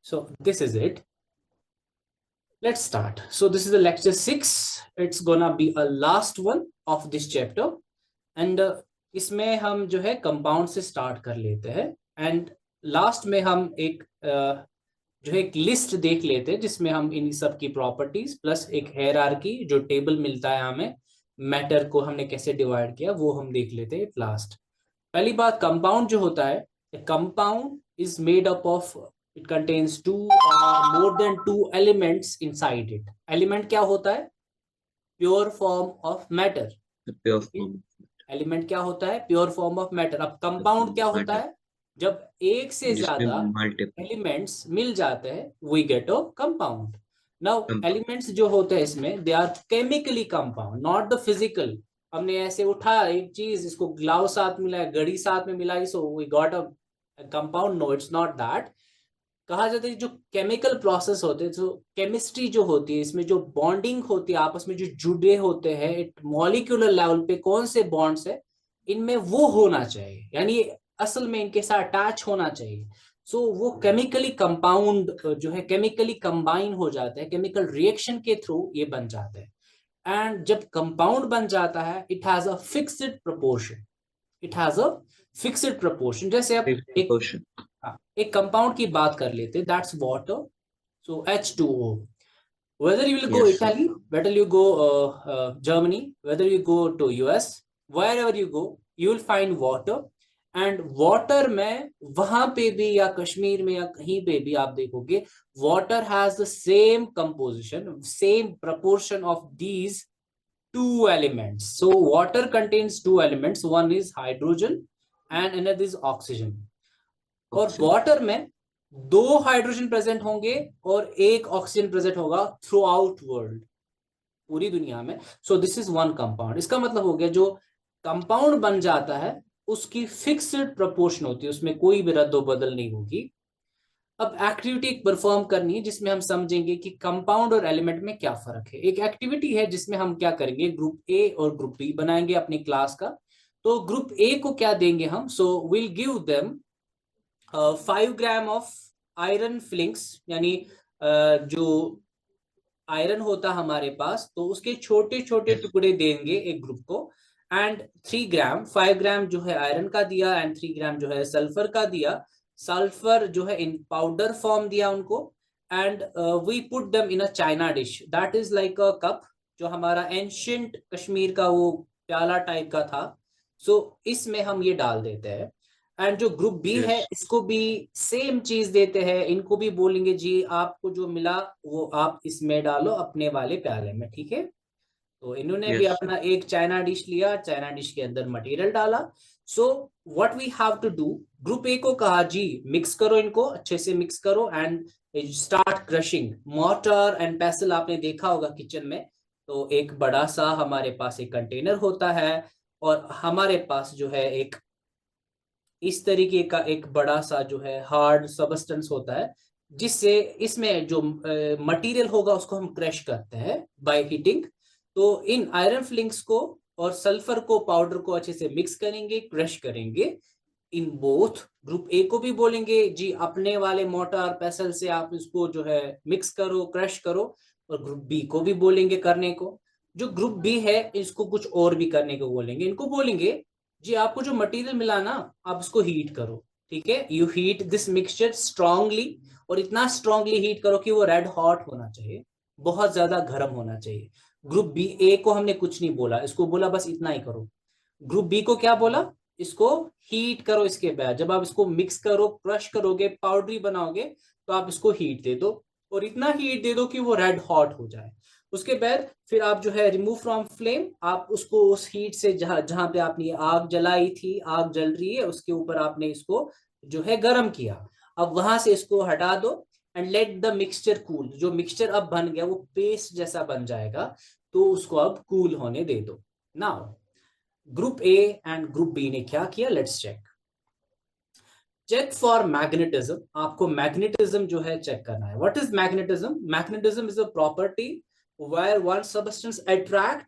So this is it. Let's start. So this is the lecture 6. It's gonna be a last one of this chapter. And इसमें हम जो है compound से start कर लेते हैं. एंड लास्ट में हम एक जो है एक लिस्ट देख लेते हैं जिसमें हम इन सब की प्रॉपर्टीज प्लस एक हायरार्की जो टेबल मिलता है हमें, मैटर को हमने कैसे डिवाइड किया वो हम देख लेते हैं लास्ट. पहली बात, कंपाउंड जो होता है, compound is made up of, it contains two more than two elements inside it. Element क्या होता है? Pure form of matter. Pure form. Element क्या होता है? Pure form of matter. अब कंपाउंड क्या होता है? जब एक से ज्यादा एलिमेंट्स मिल जाते हैं we get a compound. Now elements जो होते हैं इसमें they are chemically compound, not the physical. हमने ऐसे उठाया एक चीज, इसको ग्लाव साथ मिला है, घड़ी साथ में मिलाई, so we got a compound. No, it's not that. कहा जाता है जो केमिकल प्रोसेस होते हैं, जो केमिस्ट्री जो होती है, इसमें जो बॉन्डिंग होती है, आपस में जो जुड़े होते हैं इट मॉलिक्यूलर लेवल पे, कौन से बॉन्ड्स है इनमें वो होना चाहिए, यानी असल में इनके साथ अटैच होना चाहिए. सो वो केमिकली कंपाउंड जो है केमिकली कंबाइन हो जाते हैं, केमिकल रिएक्शन के थ्रू ये बन जाते हैं. एंड जब कंपाउंड बन जाता है it has a fixed proportion. It has a fixed proportion. जैसे अब एक कंपाउंड की बात कर लेते, that's water. So H2O. Whether you will go Italy, whether you go Germany, whether you go to US, wherever you go, you will find water. And water में वहां पे भी या कश्मीर में या कहीं पे भी आप देखोगे water has the same composition, same proportion of these two elements. So water contains two elements, one is hydrogen and another is oxygen. और वाटर में दो हाइड्रोजन प्रेजेंट होंगे और एक ऑक्सीजन प्रेजेंट होगा थ्रू आउट वर्ल्ड, पूरी दुनिया में. So this is one compound. इसका मतलब हो गया जो कंपाउंड बन जाता है उसकी फिक्स्ड प्रोपोर्शन होती है, उसमें कोई भी रद्दो बदल नहीं होगी. अब एक्टिविटी परफॉर्म करनी है जिसमें हम समझेंगे कि कंपाउंड और एलिमेंट में क्या फर्क है. एक एक्टिविटी है जिसमें हम क्या करेंगे, ग्रुप ए और ग्रुप बी बनाएंगे अपनी क्लास का. तो ग्रुप ए को क्या देंगे हम, so will give them 5 gram of iron filings, यानी जो आयरन होता हमारे पास तो उसके छोटे छोटे टुकड़े देंगे एक ग्रुप को. एंड 3 ग्राम, 5 ग्राम जो है आयरन का दिया एंड 3 ग्राम जो है सल्फर का दिया. सल्फर जो है इन पाउडर फॉर्म दिया उनको. And we put them in a china dish, that is like a cup, जो हमारा एंशियंट कश्मीर का वो प्याला टाइप का था. सो इसमें हम ये डाल देते हैं. एंड जो ग्रुप बी है इसको भी सेम चीज देते हैं, इनको भी बोलेंगे जी आपको जो मिला वो आप इसमें डालो अपने वाले प्याले में, ठीक है. तो इन्होंने भी अपना एक चाइना डिश लिया, चाइना डिश के अंदर मटेरियल डाला. So what we have to do, group A को कहा जी मिक्स करो, इनको अच्छे से मिक्स करो and start crushing. Mortar and पेसल आपने देखा होगा किचन में, तो एक बड़ा सा हमारे पास एक कंटेनर होता है और हमारे पास जो है एक इस तरीके का एक बड़ा सा जो है हार्ड सबस्टेंस होता है, जिससे इसमें जो मटेरियल होगा उसको हम क्रश करते हैं बाय हीटिंग. तो इन आयरन फ्लिंक्स को और सल्फर को पाउडर को अच्छे से मिक्स करेंगे, क्रश करेंगे. इन बोथ ग्रुप ए को भी बोलेंगे जी अपने वाले मोटार पेसल से आप इसको जो है मिक्स करो, क्रश करो. और ग्रुप बी को भी बोलेंगे करने को. जो ग्रुप बी है इसको कुछ और भी करने को बोलेंगे, इनको बोलेंगे जी आपको जो मटेरियल मिला ना आप उसको हीट करो, ठीक है. You heat this mixture strongly, और इतना स्ट्रांगली हीट करो कि वो रेड हॉट होना चाहिए, बहुत ज्यादा गर्म होना चाहिए. ग्रुप बी ए को हमने कुछ नहीं बोला, इसको बोला बस इतना ही करो. ग्रुप बी को क्या बोला, इसको हीट करो. इसके बाद जब आप इसको मिक्स करो, क्रश करोगे, पाउडरी बनाओगे, तो आप इसको हीट दे दो, और इतना हीट दे दो कि वो रेड हॉट हो जाए. उसके बाद फिर आप जो है रिमूव फ्रॉम फ्लेम, आप उसको उस हीट से जहां जहां पे आपने आग जलाई थी, आग जल रही है उसके ऊपर आपने इसको जो है गर्म किया. अब वहां से इसको हटा दो and let the mixture cool. जो मिक्सचर अब बन गया वो पेस्ट जैसा बन जाएगा, तो उसको अब कूल होने दे दो. Now group A and group B ने क्या किया, लेट्स चेक फॉर मैग्नेटिज्म. आपको मैग्नेटिज्म जो है चेक करना है. What is magnetism? Magnetism is a property where one substance attract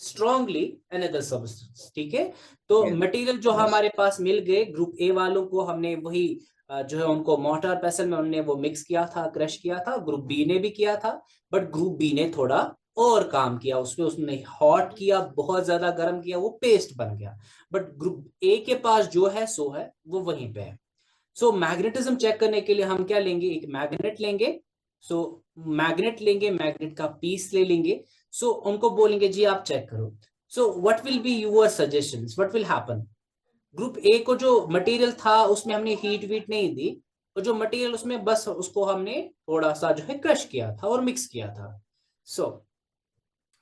strongly another substance, ठीक है. तो मटेरियल जो हमारे पास मिल गए ग्रुप ए वालों को, हमने वही जो है उनको मोर्टार पेसल में उन्होंने वो मिक्स किया था, क्रश किया था। ग्रुप बी ने भी किया था, बट ग्रुप बी ने थोड़ा और काम किया उसमें, उसने हॉट किया, बहुत ज्यादा गर्म किया, वो पेस्ट बन गया। बट ग्रुप ए के पास जो है सो है वो वहीं पे है। सो मैग्नेटिज्म चेक करने के लिए हम क्या लेंगे, एक मैग्नेट लेंगे। सो मैग्नेट लेंगे, मैग्नेट का पीस ले लेंगे। सो उनको बोलेंगे जी आप चेक करो। So what will be your suggestions, what will happen. Group A को जो मटेरियल था उसमें हमने हीट वीट नहीं दी, और जो मटेरियल उसमें बस उसको हमने थोड़ा सा जो है क्रश किया था और मिक्स किया था। सो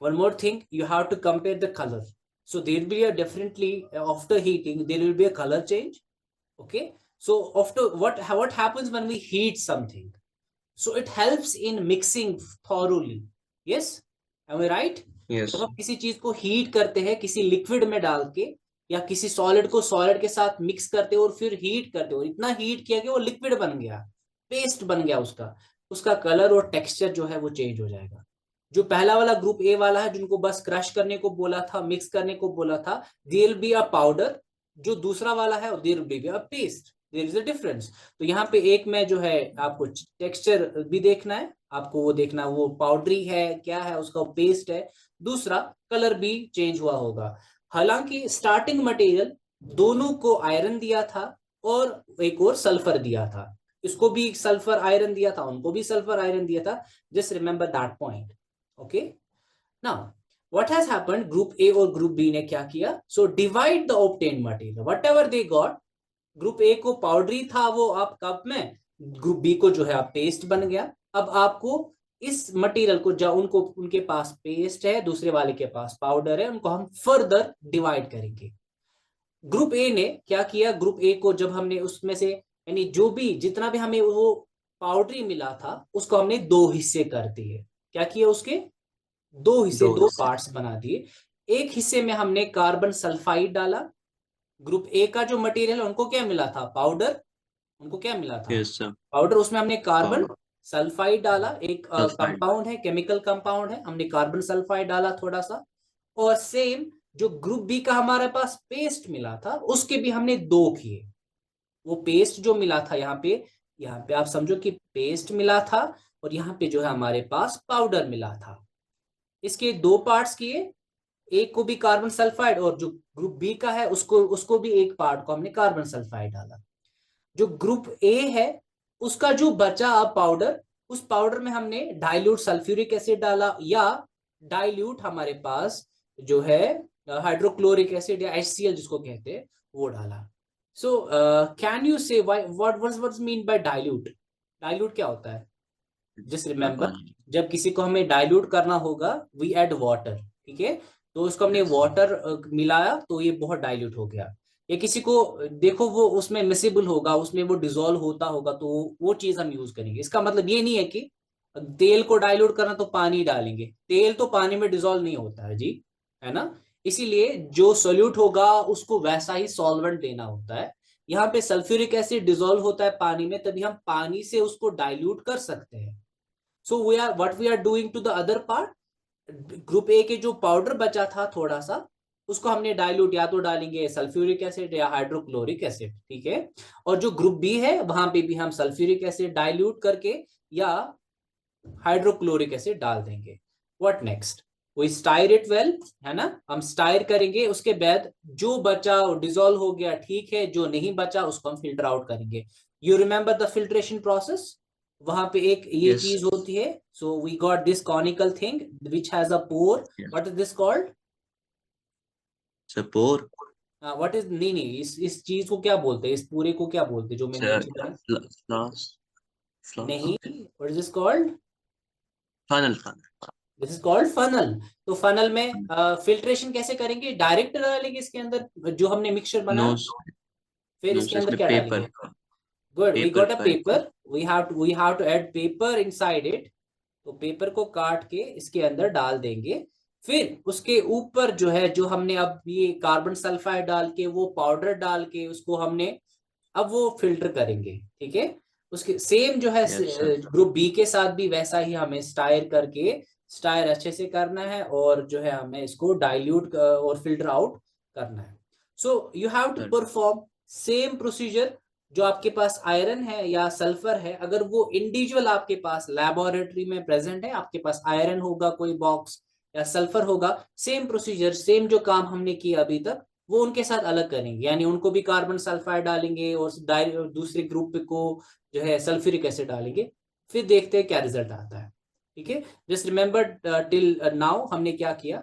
one more thing, you have to compare the color. So there will be a differently after heating, there will be a color change. Okay. So after what happens when we heat something? So it helps in mixing thoroughly. Yes, am I right? Yes. जब हम किसी चीज को heat करते हैं किसी liquid में डाल के, या किसी सॉलिड को सॉलिड के साथ मिक्स करते हो और फिर हीट करते हो, इतना हीट किया कि वो लिक्विड बन गया, पेस्ट बन गया, उसका उसका कलर और टेक्सचर जो है वो चेंज हो जाएगा। जो पहला वाला ग्रुप ए वाला है, जिनको बस क्रश करने को बोला था, मिक्स करने को बोला था, there will be a powder. जो दूसरा वाला है there will be a paste, there is a difference. तो यहाँ पे एक में जो है आपको टेक्सचर भी देखना है, आपको वो देखना है वो पाउडरी है क्या है, उसका पेस्ट है। दूसरा कलर भी चेंज हुआ होगा। हालांकि स्टार्टिंग मटेरियल दोनों को आयरन दिया था और एक और सल्फर दिया था, इसको भी सल्फर आयरन दिया था, उनको भी सल्फर आयरन दिया था। Just remember that point. Okay, now what has happened, group A और ग्रुप बी ने क्या किया, so divide the obtain material what ever they got. Group A को पाउडरी था वो आप कप में, ग्रुप बी को जो है आप पेस्ट बन गया। अब आपको इस मटेरियल को, जो उनको उनके पास पेस्ट है, दूसरे वाले के पास पाउडर है, उनको हम फर्दर डिवाइड करेंगे। ग्रुप ए ने क्या किया, ग्रुप ए को जब हमने उसमें से यानी जो भी जितना भी हमें वो पाउडरी मिला था उसको हमने दो हिस्से कर दिए। क्या किया, उसके दो हिस्से, दो पार्ट्स बना दिए। एक हिस्से में हमने कार्बन सल्फाइड डाला। ग्रुप ए का जो मटेरियल है उनको क्या मिला था, पाउडर। उनको क्या मिला था, Yes, sir. पाउडर। उसमें हमने कार्बन Powder. सल्फाइड डाला, एक Sulfide. कंपाउंड है, केमिकल कंपाउंड है, हमने कार्बन सल्फाइड डाला थोड़ा सा। और सेम जो ग्रुप बी का हमारे पास पेस्ट मिला था उसके भी हमने दो किए। वो पेस्ट जो मिला था यहाँ पे आप समझो कि पेस्ट मिला था, और यहाँ पे जो है हमारे पास पाउडर मिला था। इसके दो पार्ट्स किए, एक को भी कार्बन सल्फाइड, और जो ग्रुप बी का है उसको उसको भी एक पार्ट को हमने कार्बन सल्फाइड डाला। जो ग्रुप ए है उसका जो बचा अब पाउडर, उस पाउडर में हमने डाइल्यूट सल्फ्यूरिक एसिड डाला, या डाइल्यूट हमारे पास जो है हाइड्रोक्लोरिक एसिड या HCl जिसको कहते हैं वो डाला। सो कैन यू से what mean by dilute. Dilute क्या होता है, जस्ट रिमेंबर, जब किसी को हमें डाइल्यूट करना होगा वी ऐड वाटर, ठीक है। तो उसको हमने वाटर मिलाया तो ये बहुत डाइल्यूट हो गया। या किसी को देखो वो उसमें मिसिबल होगा, उसमें वो डिजोल्व होता होगा, तो वो चीज हम यूज करेंगे। इसका मतलब ये नहीं है कि तेल को डाइल्यूट करना तो पानी डालेंगे, तेल तो पानी में डिजोल्व नहीं होता है जी, है ना। इसीलिए जो सोल्यूट होगा उसको वैसा ही सॉल्वेंट देना होता है। यहाँ पे सल्फ्यूरिक एसिड डिजोल्व होता है पानी में, तभी हम पानी से उसको डाइल्यूट कर सकते हैं। So we are what we are doing to the other part, group A के जो पाउडर बचा था थोड़ा सा, उसको हमने डाइल्यूट, या तो डालेंगे सल्फ्यूरिक एसिड या हाइड्रोक्लोरिक एसिड, ठीक है। और जो ग्रुप बी है वहां पे भी हम सल्फ्यूरिक एसिड डाइल्यूट करके या हाइड्रोक्लोरिक एसिड डाल देंगे। What next, we stir it well, है ना, हम स्टायर करेंगे। उसके बाद जो बचा डिजोल्व हो गया ठीक है, जो नहीं बचा उसको हम फिल्टर आउट करेंगे। You remember the filtration process, वहां पे एक ये Yes. चीज होती है। So we got this conical thing which has a pore, Yeah. What is this called, It's a pore. What is, नहीं इस चीज को क्या बोलते हैं, इस पूरे को क्या बोलते हैं जो It's मैंने a नीचे कहा, flask. नहीं, Flask. What is this called, Funnel. Funnel. This is called funnel. तो फनल में फिल्ट्रेशन कैसे करेंगे, डायरेक्ट डालेंगे इसके अंदर जो हमने मिक्सचर बनाया, No. फिर No. इसके अंदर इसमें क्या पेपर. डालेंगे। Good, we paper got a का है. Paper, we have to add paper inside it. तो पेपर को काट के इसके अंदर डाल देंगे। फिर उसके ऊपर जो है, जो हमने अब ये कार्बन सल्फाइड डाल के वो पाउडर डाल के उसको हमने अब वो फिल्टर करेंगे, ठीक है। उसके सेम जो है Yes, sir. ग्रुप बी के साथ भी वैसा ही हमें स्टायर करके, स्टायर अच्छे से करना है, और जो है हमें इसको डाइल्यूट और फिल्टर आउट करना है। So you have to Sir. Perform same procedure जो आपके पास आयरन है या सल्फर है, अगर वो इंडिविजुअल आपके पास लैबोरेटरी में प्रेजेंट है, आपके पास आयरन होगा कोई बॉक्स या सल्फर होगा, सेम प्रोसीजर, सेम जो काम हमने किया अभी तक वो उनके साथ अलग करेंगे, यानी उनको भी कार्बन सल्फाइड डालेंगे और दूसरे ग्रुप को जो है सल्फ्यूरिक एसिड डालेंगे, फिर देखते हैं क्या रिजल्ट आता है। ठीक है, जस्ट रिमेंबर टिल नाउ हमने क्या किया।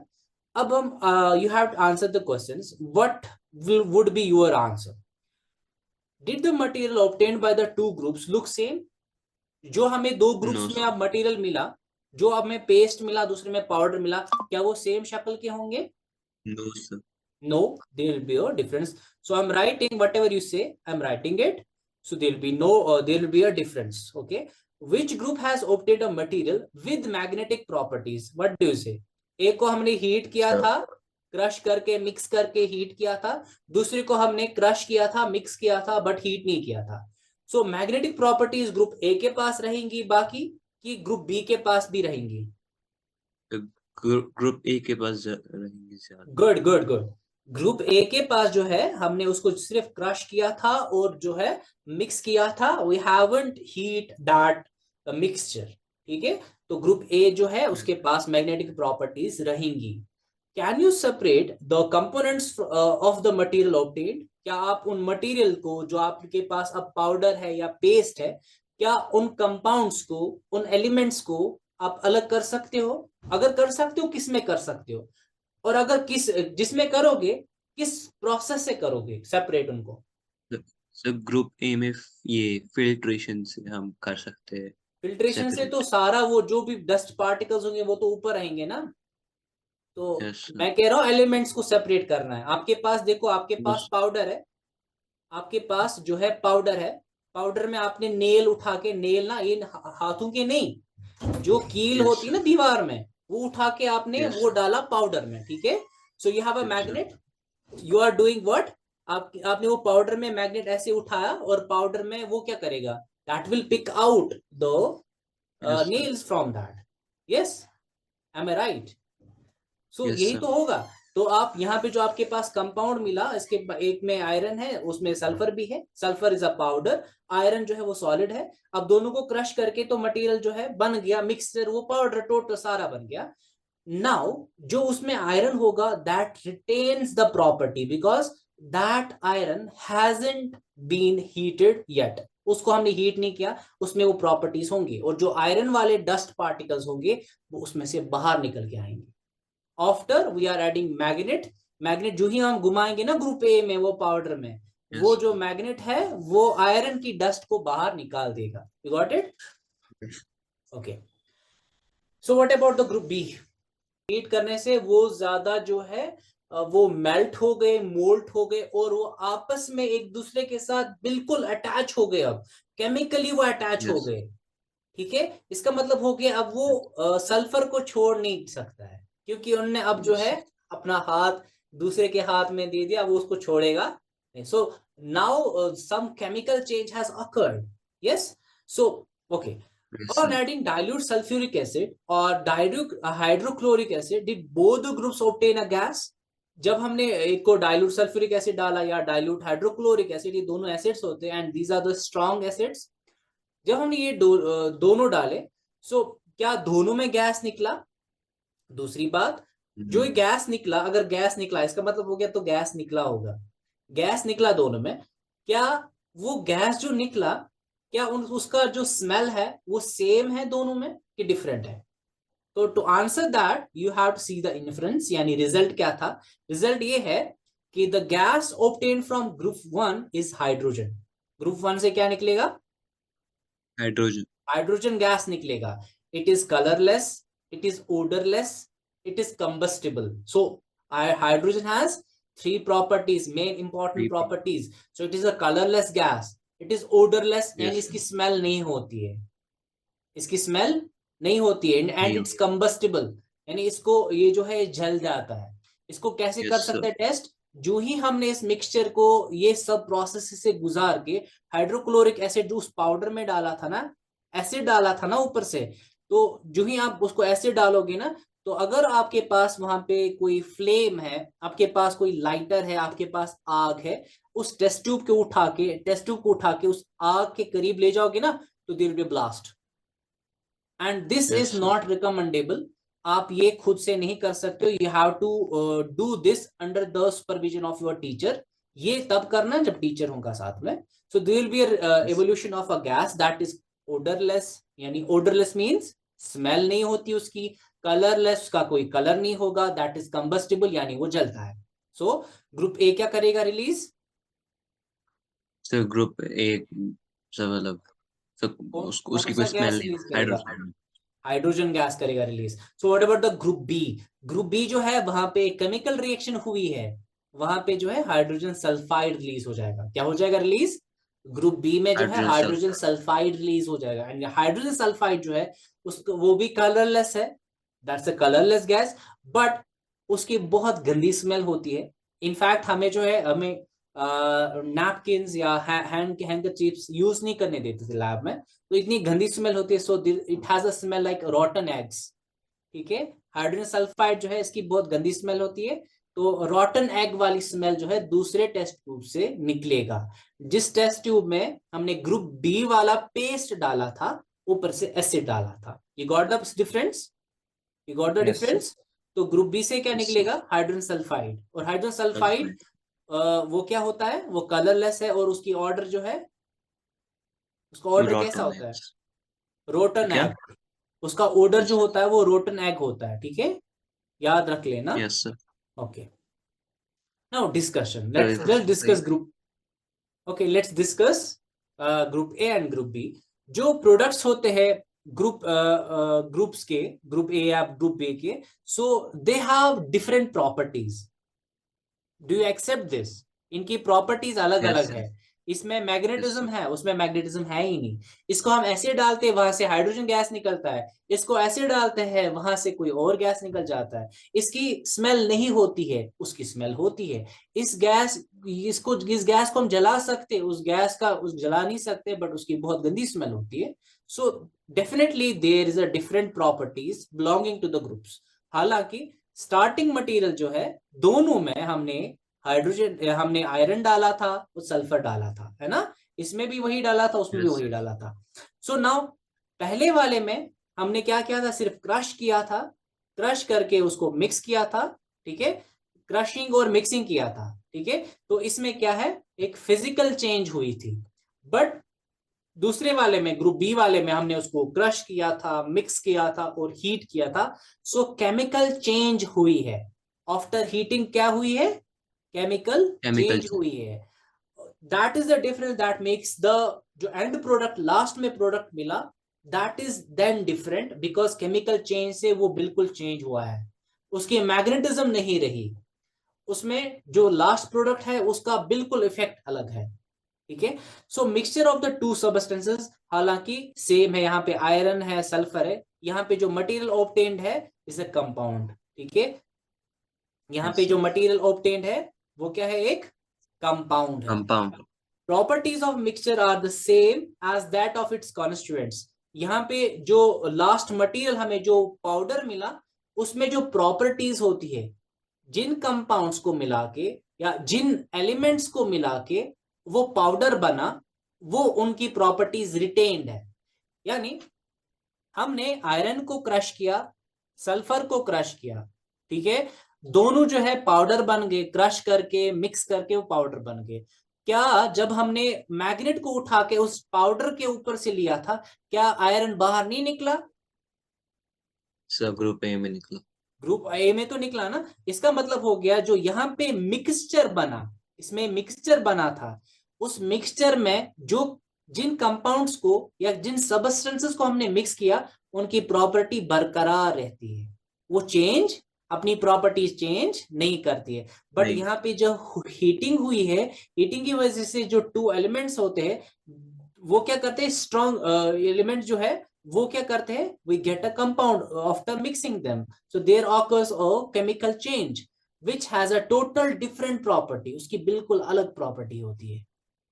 अब हम you have to answer the questions, what would be your answer. Did the material obtained by the two groups look same. जो हमें दो ग्रुप्स No, में sir. अब मटेरियल मिला, जो हमें पेस्ट मिला, दूसरे में पाउडर मिला, क्या वो सेम शक्ल के होंगे? No, sir. No, there will be a difference. So I'm writing whatever you say, I'm writing it. So there will be no, there will be a difference. Okay. Which group has obtained a material with magnetic properties? What do you say? एक को हमने heat किया Sir. था, crush करके mix करके heat किया था, दूसरे को हमने क्रश किया था, मिक्स किया था, बट हीट नहीं किया था। So magnetic properties group A के पास रहेंगी बाकी, कि ग्रुप बी के पास भी रहेंगी? ग्रुप ए के पास रहेंगे ज्यादा। Good good good. Group A के पास जो है हमने उसको सिर्फ क्रश किया था और जो है मिक्स किया था, we haven't heat that mixture. ठीक है, तो ग्रुप ए जो है उसके पास मैग्नेटिक प्रॉपर्टीज रहेंगी। Can you separate the components of the material obtained. क्या आप उन मटेरियल को जो आपके पास अब पाउडर है या पेस्ट है, क्या उन कंपाउंड्स को, उन एलिमेंट्स को आप अलग कर सकते हो? अगर कर सकते हो, किस में कर सकते हो? और अगर जिसमें करोगे, किस प्रोसेस से करोगे सेपरेट उनको? सर ग्रुप ए में ये फिल्ट्रेशन से हम कर सकते हैं फिल्ट्रेशन से तो सेपरेट। सारा वो जो भी डस्ट पार्टिकल्स होंगे वो तो ऊपर आएंगे ना। तो यस सर। मैं कह रहा हूँ एलिमेंट्स को सेपरेट करना है। आपके पास देखो, आपके पास बस। पाउडर है, आपके पास जो है पाउडर है, पाउडर में आपने नेल उठा के, नेल ना ये हाथों के नहीं, जो कील यस होती है सर। ना दीवार में, वो उठा के आपने यस वो डाला पाउडर में। ठीक है, so you have a sir. Magnet, you are doing what, आपने वो पाउडर में मैग्नेट ऐसे उठाया और पाउडर में वो क्या करेगा, that will pick out the yes sir. Nails from that. Yes, am I right? So yes यही सर। तो होगा। तो आप यहाँ पे जो आपके पास कंपाउंड मिला, इसके एक में आयरन है, उसमें सल्फर भी है, sulphur is a powder, iron जो है वो सॉलिड है। अब दोनों को क्रश करके तो मटेरियल जो है बन गया मिक्सचर, वो पाउडर टोटल सारा बन गया। नाउ जो उसमें आयरन होगा that retains the property because that iron hasn't been heated yet, उसको हमने हीट नहीं किया, उसमें वो प्रॉपर्टीज होंगी, और जो आयरन वाले डस्ट पार्टिकल्स होंगे वो उसमें से बाहर निकल के आएंगे। After we are adding magnet, magnet जो ही हम घुमाएंगे ना ग्रुप ए में वो पाउडर में, वो यस। जो मैग्नेट है वो आयरन की डस्ट को बाहर निकाल देगा। You got it? Okay, so what about the group B? Heat करने से वो ज्यादा जो है वो मेल्ट हो गए, मोल्ट हो गए, और वो आपस में एक दूसरे के साथ बिल्कुल अटैच हो गए, अब केमिकली वो अटैच हो यस। गए। ठीक है, इसका मतलब हो गया अब वो सल्फर को छोड़ नहीं सकता है, क्योंकि उनने अब जो है यस। अपना हाथ दूसरे के हाथ में दे दिया, वो उसको छोड़ेगा नहीं। So now some chemical change has occurred. Yes, so okay. Yes On sir. adding dilute sulfuric acid or dilute hydrochloric acid, did both the groups obtain a gas? जब हमने एक को डाइल्यूट सल्फ्यूरिक एसिड डाला या dilute hydrochloric acid, ये दोनों acids होते हैं and these are the strong acids. जब हमने ये दोनों डाले, सो क्या दोनों में गैस निकला? दूसरी बात, जो ये गैस निकला, अगर गैस निकला इसका मतलब हो गया तो गैस निकला होगा, गैस निकला दोनों में, क्या वो गैस जो निकला, क्या उसका जो स्मेल है वो सेम है दोनों में कि डिफरेंट है? तो to answer that you have to see the inference, यानी रिजल्ट क्या था। रिजल्ट ये है कि the gas obtain from group one is hydrogen. Group one से क्या निकलेगा? हाइड्रोजन। हाइड्रोजन गैस निकलेगा। It is colourless, it is odourless, it is combustible. So hydrogen has three properties, main important properties. So it is a colorless gas, it is odorless, यानी yes. इसकी smell नहीं होती है, इसकी smell नहीं होती है, एंड नहीं। इट्स कंबस्टिबल, यानी इसको ये जो है जल जाता है। इसको कैसे कर यस सकते सर। हैं टेस्ट? जो ही हमने इस मिक्सचर को ये सब प्रोसेस से गुजार के हाइड्रोक्लोरिक एसिड जो उस पाउडर में डाला था ना, एसिड डाला था ना ऊपर से, तो जो ही आप उसको एसिड डालोगे ना, तो अगर आपके पास वहां पे कोई फ्लेम है, आपके पास कोई लाइटर है, आपके पास आग है, उस टेस्ट ट्यूब को उठा के उस आग के करीब ले जाओगे ना, तो there will be blast, and this Yes, is sir. Not recommendable. आप ये खुद से नहीं कर सकते हो, you have to do this under the supervision of your teacher. ये तब करना जब टीचर होगा साथ में। So there will be Yes. Evolution of a gas that is odourless, यानी ओडरलेस मींस स्मेल नहीं होती उसकी, कलरलेस का कोई कलर नहीं होगा, दैट इज कंबस्टिबल यानी वो जलता है। सो ग्रुप ए क्या करेगा रिलीज? So group A सब मतलब कौन उसकी कोई सा स्मेल गैस नहीं, रिलीज करेगा? हाइड्रोजन। हाइड्रोजन गैस करेगा release. So what about the group B? Group B जो है वहां पे केमिकल रिएक्शन हुई है, वहां पे जो है हाइड्रोजन सल्फाइड रिलीज हो जाएगा। क्या हो जाएगा रिलीज? ग्रुप बी में जो है hydrogen hydrogen sulphide. Sulphide release हो जाएगा, एंड हाइड्रोजन सल्फाइड जो है उसको वो भी कलरलेस है, that's a colourless gas, but उसकी बहुत गंदी स्मेल होती है। इनफैक्ट हमें जो है हमें नैपकिन या हैंडकरचीफ्स यूज नहीं करने देते थे लैब में, तो इतनी गंदी स्मेल होती है। So it has a smell like रॉटन eggs. ठीक है, हाइड्रोजन सल्फाइड जो है इसकी बहुत गंदी स्मेल होती है। तो रॉटन एग वाली स्मेल जो है दूसरे टेस्ट ट्यूब से निकलेगा, जिस टेस्ट ट्यूब में हमने ग्रुप बी वाला पेस्ट डाला था, ऊपर से एसिड डाला था। You got the difference? You got the yes sir. Difference? तो ग्रुप बी से क्या यस सर। निकलेगा? Hydrogen sulphide. और हाइड्रोजन सल्फाइड सल्फाइड। वो क्या होता है? वो कलरलेस है, और उसकी ऑर्डर जो है, उसका ऑर्डर कैसा रोटन होता है? एग्स। रोटन क्या? एग। उसका ऑर्डर यस जो सर। होता है वो रोटन एग होता है। ठीक है, याद रख लेना। Yes sir. Okay, now discussion, तो let's discuss group. Okay, let's discuss group A and group B. जो प्रोडक्ट्स होते हैं ग्रुप्स के, ग्रुप ए या ग्रुप बी के, so they have different properties. Do you accept this? इनकी properties अलग yes अलग सर। है। इसमें यस मैग्नेटिज्म सर। है, उसमें मैग्नेटिज्म है ही नहीं। इसको हम ऐसे डालते हैं वहां से हाइड्रोजन गैस निकलता है, इसको ऐसे डालते हैं वहां से कोई और गैस निकल जाता है। इसकी स्मेल नहीं होती है, उसकी स्मेल होती है। इस गैस को हम जला सकते, उस गैस का उस जला नहीं सकते, बट उसकी बहुत गंदी स्मेल होती है। So definitely there is a different properties belonging to the groups. हालांकि स्टार्टिंग मटेरियल जो है, दोनों में हमने आयरन डाला था और सल्फर डाला था, है ना? इसमें भी वही डाला था, उसमें भी यस वही सर। डाला था। सो नाउ पहले वाले में हमने क्या किया था? सिर्फ क्रश किया था, क्रश करके उसको मिक्स किया था। ठीक है, क्रशिंग और मिक्सिंग किया था। ठीक है, तो इसमें क्या है, एक फिजिकल चेंज हुई थी। बट दूसरे वाले में, ग्रुप बी वाले में, हमने उसको क्रश किया था, मिक्स किया था और हीट किया था। सो केमिकल चेंज हुई है। आफ्टर हीटिंग क्या हुई है? Chemical chemical change change. हुई है। That is the difference that makes the, जो एंड प्रोडक्ट लास्ट में प्रोडक्ट मिला, that is then different, because chemical change से वो बिल्कुल चेंज हुआ है, उसकी मैग्नेटिज्म नहीं रही उसमें। जो लास्ट प्रोडक्ट है उसका बिल्कुल इफेक्ट अलग है। ठीक है, so mixture of the two substances हालांकि सेम है, यहाँ पे आयरन है, सल्फर है, यहाँ पे जो मटेरियल ऑब्टेन्ड है इज अ कंपाउंड। ठीक है, यहाँ यस पे जो सर। मटेरियल ऑब्टेन्ड है वो क्या है? एक कंपाउंड है। Compound. Properties of mixture are the same as that of its constituents. यहाँ पे जो लास्ट मटेरियल हमें जो पाउडर मिला, उसमें जो प्रॉपर्टीज होती है, जिन कंपाउंड्स को मिला के या जिन एलिमेंट्स को मिला के वो पाउडर बना, वो उनकी प्रॉपर्टीज रिटेन्ड है। यानी हमने आयरन को क्रश किया, सल्फर को क्रश किया, ठीक है, दोनों जो है पाउडर बन गए, क्रश करके मिक्स करके वो पाउडर बन गए। क्या जब हमने मैग्नेट को उठा के उस पाउडर के ऊपर से लिया था, क्या आयरन बाहर नहीं निकला? सब ग्रुप ए में निकला। ग्रुप ए में तो निकला ना। इसका मतलब हो गया जो यहाँ पे मिक्सचर बना, इसमें मिक्सचर बना था, उस मिक्सचर में जो जिन कंपाउंड्स को या जिन सबस्टेंसेस को हमने मिक्स किया, उनकी प्रॉपर्टी बरकरार रहती है, वो चेंज अपनी प्रॉपर्टीज चेंज नहीं करती है। बट नहीं। यहाँ पे जो हीटिंग हुई है, हीटिंग की वजह से जो टू एलिमेंट्स होते हैं वो क्या करते हैं, स्ट्रॉन्ग एलिमेंट जो है वो क्या करते हैं, we get a compound after mixing them. So there occurs a chemical change which has a total different property, उसकी बिल्कुल अलग प्रॉपर्टी होती है।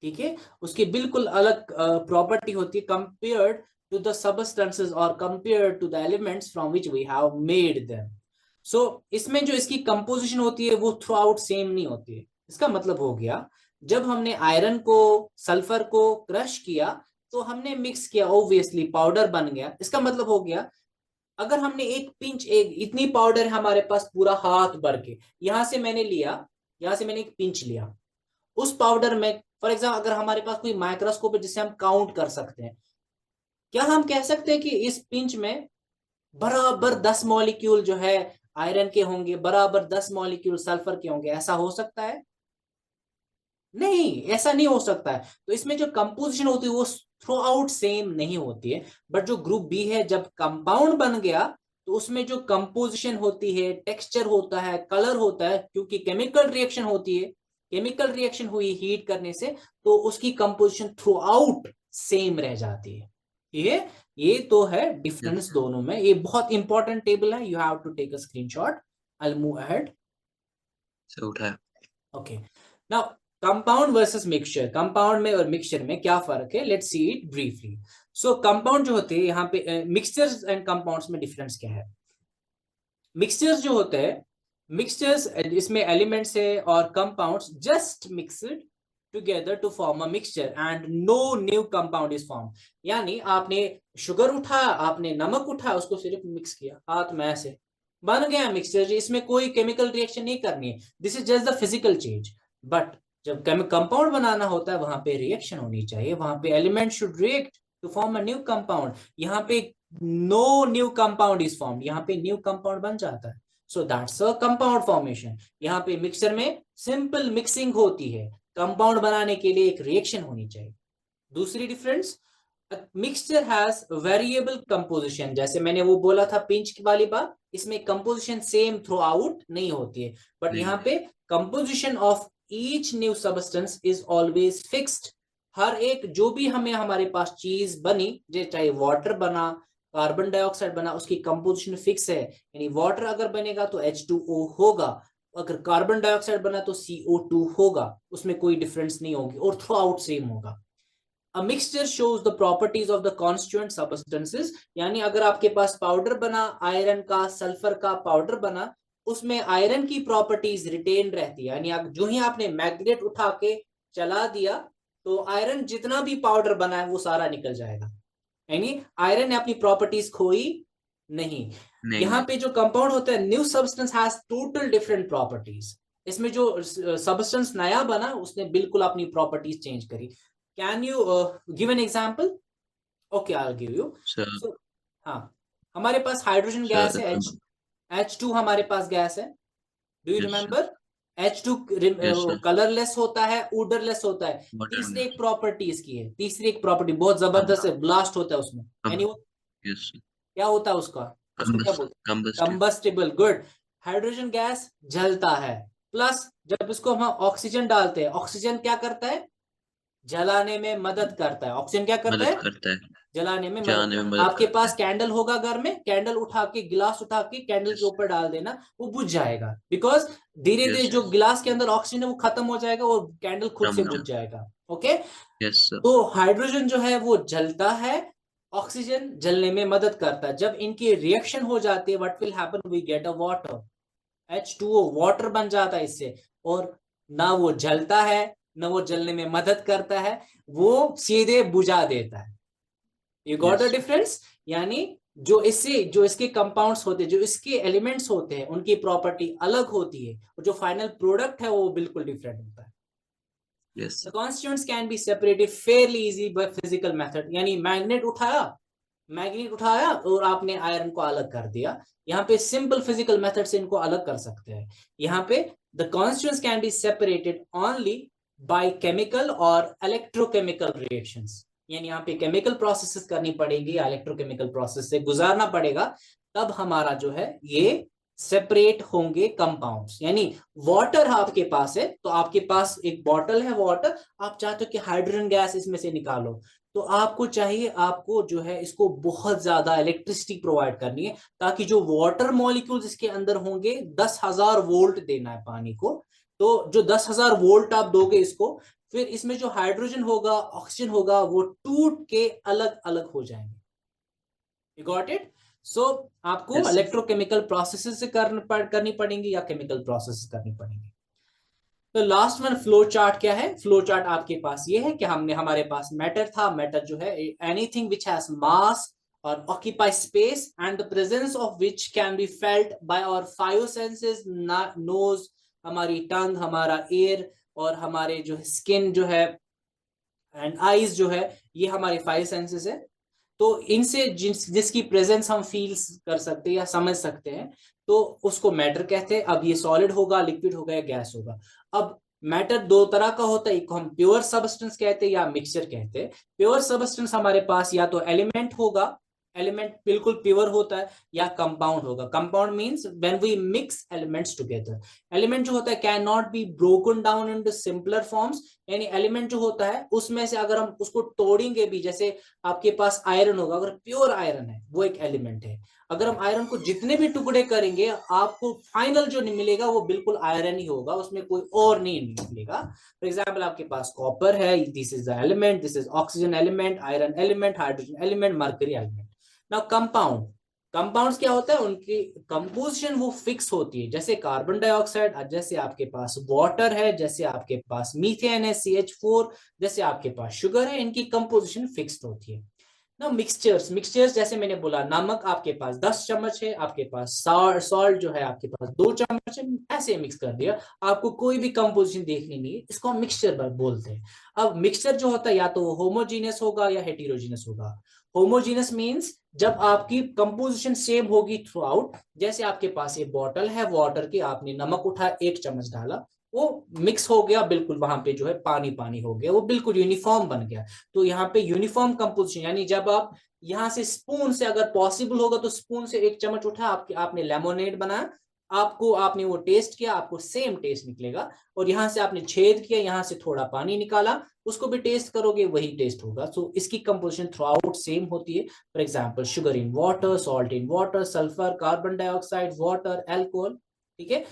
ठीक है, उसकी बिल्कुल अलग प्रॉपर्टी होती है कंपेयर्ड टू द सबस्टेंसेस और compared to the elements from which we have made them. इसमें जो इसकी कंपोजिशन होती है वो थ्रू आउट सेम नहीं होती है। इसका मतलब हो गया, जब हमने आयरन को, सल्फर को क्रश किया तो हमने मिक्स किया, ऑब्वियसली पाउडर बन गया। इसका मतलब हो गया, अगर हमने एक पिंच, एक इतनी पाउडर है हमारे पास पूरा हाथ भर के, यहां से मैंने लिया, यहां से मैंने एक पिंच लिया, उस पाउडर में फॉर एग्जाम्पल अगर हमारे पास कोई माइक्रोस्कोप है जिससे हम काउंट कर सकते हैं, क्या हम कह सकते हैं कि इस पिंच में बराबर 10 मॉलिक्यूल जो है आयरन के होंगे, बराबर 10 मॉलिक्यूल सल्फर के होंगे? ऐसा हो सकता है? नहीं, ऐसा नहीं हो सकता है। तो इसमें जो कंपोजिशन होती है वो थ्रू आउट सेम नहीं होती है। बट जो ग्रुप बी है, जब कंपाउंड बन गया तो उसमें जो कंपोजिशन होती है, टेक्सचर होता है, कलर होता है, क्योंकि केमिकल रिएक्शन होती है, केमिकल रिएक्शन हुई हीट करने से, तो उसकी कंपोजिशन थ्रू आउट सेम रह जाती है। ये तो है डिफरेंस दोनों में। ये बहुत इंपॉर्टेंट टेबल है, you have to take a screenshot. I will move ahead. Okay, now compound versus mixture. Compound में और मिक्सचर में क्या फर्क है, let's see it briefly. So compound जो होते हैं यहाँ पे, मिक्सचर्स एंड कंपाउंड्स में डिफरेंस क्या है? मिक्सचर्स जो होते हैं, मिक्सचर्स इसमें एलिमेंट्स है और compounds just mixed together to form a mixture and no new compound is form. यानी आपने शुगर उठाया, आपने नमक उठाया, उसको सिर्फ मिक्स किया हाथ में, ऐसे बन गया मिक्सचर। इसमें कोई केमिकल रिएक्शन नहीं करनी है, this is just the physical change. But जब कंपाउंड बनाना होता है वहां पे रिएक्शन होनी चाहिए, वहां पे element should react to form a new compound. यहाँ पे no new compound is formed, यहाँ पे न्यू कंपाउंड बन जाता है। So that's a compound formation. यहाँ पे मिक्सर में सिंपल मिक्सिंग होती है, कंपाउंड बनाने के लिए एक रिएक्शन होनी चाहिए। दूसरी difference, mixture has variable composition. जैसे मैंने वो बोला था पिंच वाली बात, इसमें कंपोजिशन सेम थ्रू आउट नहीं होती है, बट यहाँ पे composition of each new substance is always fixed. हर एक जो भी हमें हमारे पास चीज बनी, चाहे वाटर बना, कार्बन डाइऑक्साइड बना, उसकी कंपोजिशन फिक्स है। यानी वाटर अगर बनेगा तो H2O होगा, अगर कार्बन डाइऑक्साइड बना तो CO2 होगा, उसमें कोई डिफरेंस नहीं होगी और थ्रू आउट सेम होगा। A mixture shows the properties of the constituent substances। यानी अगर आपके पास पाउडर बना, आयरन का, सल्फर का पाउडर बना, उसमें आयरन की प्रॉपर्टीज रिटेन रहती है। यानी जो ही आपने मैग्नेट उठा के चला दिया तो आयरन जितना भी पाउडर बना है वो सारा निकल जाएगा, यानी आयरन ने अपनी प्रॉपर्टीज खोई नहीं। यहाँ पे जो कंपाउंड होता है, new substance has total different properties. इसमें जो सब्सटेंस नया बना उसने बिल्कुल अपनी प्रॉपर्टीज चेंज करी। Can you give an example? Okay, I will give you. So हाँ, हमारे पास हाइड्रोजन गैस है, H2 हमारे पास गैस है। Do you remember? H2 colourless होता है, ओडरलेस होता है। तीसरी एक प्रॉपर्टी इसकी है, तीसरी एक प्रॉपर्टी बहुत जबरदस्त है, ब्लास्ट होता है उसमें। यानी वो क्या होता है उसका, उसको क्या बोलते हैं? कंबस्टिबल। गुड। हाइड्रोजन गैस जलता है, प्लस जब इसको हम ऑक्सीजन डालते हैं, ऑक्सीजन क्या करता है? जलाने में मदद करता है। ऑक्सीजन क्या करता है? जलाने में मदद करता है। आपके पास कैंडल होगा घर में, कैंडल उठा के, गिलास उठा के कैंडल के ऊपर डाल देना, वो बुझ जाएगा, बिकॉज धीरे धीरे जो गिलास के अंदर ऑक्सीजन है वो खत्म हो जाएगा और कैंडल खुद से बुझ जाएगा। ओके, तो हाइड्रोजन जो है वो जलता है, ऑक्सीजन जलने में मदद करता है। जब इनकी रिएक्शन हो जाती है, what will happen, we get a water, H2O, water बन जाता है इससे। और ना वो जलता है, ना वो जलने में मदद करता है, वो सीधे बुझा देता है। You got a difference? यानी जो इसके कंपाउंड्स होते हैं, जो इसके एलिमेंट्स होते हैं, उनकी प्रॉपर्टी अलग होती है और जो फाइनल प्रोडक्ट है वो बिल्कुल डिफरेंट होता है। The constituents can be separated fairly easy by physical method। यानी मैग्नेट उठाया और आपने आयरन को अलग कर दिया। यहाँ पे सिंपल फिजिकल मेथड से इनको अलग कर सकते हैं। यहाँ पे the constituents can be separated only by chemical और इलेक्ट्रोकेमिकल रिएक्शंस। यानी यहाँ पे केमिकल प्रोसेसेस करनी पड़ेगी, इलेक्ट्रोकेमिकल प्रोसेस से गुजारना पड़ेगा, तब हमारा जो है ये सेपरेट होंगे कंपाउंड्स। यानी वाटर आपके पास है तो आपके पास एक बॉटल है वाटर, आप चाहते हो कि हाइड्रोजन गैस इसमें से निकालो, तो आपको चाहिए, आपको जो है इसको बहुत ज्यादा इलेक्ट्रिसिटी प्रोवाइड करनी है, ताकि जो वाटर मॉलिक्यूल्स इसके अंदर होंगे, 10,000 वोल्ट देना है पानी को। तो जो 10,000 वोल्ट आप दोगे इसको, फिर इसमें जो हाइड्रोजन होगा, ऑक्सीजन होगा, वो टूट के अलग अलग हो जाएंगे। You got it? सो आपको इलेक्ट्रोकेमिकल प्रोसेसेस से करनी पड़ेंगी या केमिकल प्रोसेस करनी पड़ेंगी। तो लास्ट वन फ्लो चार्ट क्या है? फ्लो चार्ट आपके पास ये है कि हमारे पास मैटर था। मैटर जो है एनीथिंग विच हैज मास और occupy space and the presence of which can be felt by our five senses, nose, हमारी टंग, हमारा एयर और हमारे जो स्किन जो है एंड आईज जो है, ये हमारे फाइव सेंसेस है। तो इनसे जिसकी प्रेजेंस हम फील कर सकते हैं या समझ सकते हैं, तो उसको मैटर कहते हैं। अब ये सॉलिड होगा, लिक्विड होगा या गैस होगा। अब मैटर दो तरह का होता है, एक को हम प्योर सबस्टेंस कहते हैं या मिक्सचर कहते हैं। प्योर सबस्टेंस हमारे पास या तो एलिमेंट होगा, एलिमेंट बिल्कुल प्योर होता है, या कंपाउंड होगा। Compound means when we mix elements together. Element जो होता है can not be broken down into simpler forms, यानी एलिमेंट जो होता है उसमें से अगर हम उसको तोड़ेंगे भी, जैसे आपके पास आयरन होगा, अगर प्योर आयरन है वो एक एलिमेंट है। अगर हम आयरन को जितने भी टुकड़े करेंगे, आपको फाइनल जो नहीं मिलेगा वो बिल्कुल आयरन ही होगा, उसमें कोई और नहीं निकलेगा। फॉर एग्जाम्पल आपके पास कॉपर है, this is the element, this is oxygen element, iron element, hydrogen element, mercury element. Now compound, compounds क्या होता है? उनकी कंपोजिशन वो फिक्स होती है, जैसे कार्बन डाइऑक्साइड, जैसे आपके पास वाटर है, जैसे आपके पास मीथेन है CH4, जैसे आपके पास शुगर है, इनकी कंपोजिशन फिक्स्ड होती है। ना मिक्सचर्स, मिक्सचर्स जैसे मैंने बोला, नमक आपके पास 10 चम्मच है, आपके पास सॉल्ट जो है आपके पास 2 चम्मच है, ऐसे मिक्स कर दिया, आपको कोई भी कंपोजिशन देखनी नहीं है, इसको हम मिक्सचर बोलते हैं। अब मिक्सचर जो होता है या तो होमोजीनियस होगा या हेटेरोजीनियस होगा। होमोजीनियस मींस जब आपकी कंपोजिशन सेम होगी थ्रू आउट, जैसे आपके पास ये बॉटल है वाटर की, आपने नमक उठाया 1 चम्मच डाला, वो मिक्स हो गया बिल्कुल, वहां पे जो है पानी पानी हो गया, वो बिल्कुल यूनिफॉर्म बन गया। तो यहाँ पे यूनिफॉर्म कंपोजिशन, यानी जब आप यहाँ से स्पून से, अगर पॉसिबल होगा तो स्पून से 1 चम्मच उठा, आपने लेमोनेड बनाया, आपने वो टेस्ट किया, आपको सेम टेस्ट निकलेगा। और यहाँ से आपने छेद किया, यहाँ से थोड़ा पानी निकाला, उसको भी टेस्ट करोगे, वही टेस्ट होगा। सो इसकी कंपोजिशन थ्रू आउट सेम होती है। For example sugar in water, salt in water, sulphur, carbon dioxide, water, alcohol. ठीक है।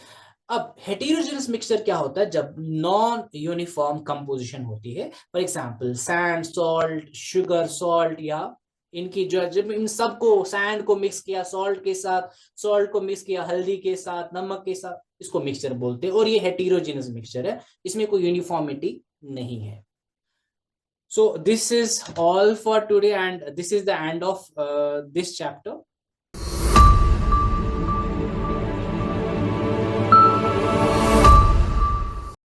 अब हेटेरोजेनस मिक्सचर क्या होता है? जब नॉन यूनिफॉर्म कंपोजिशन होती है, for example sand, salt, sugar, salt, या इनकी जो, जब इन सबको, सैंड को मिक्स किया सॉल्ट के साथ, सॉल्ट को मिक्स किया हल्दी के साथ, नमक के साथ, इसको मिक्सचर बोलते हैं। और ये हेटेरोजेनस मिक्सचर है, इसमें कोई यूनिफॉर्मिटी नहीं है। So this is all for today, and this is the end of this chapter.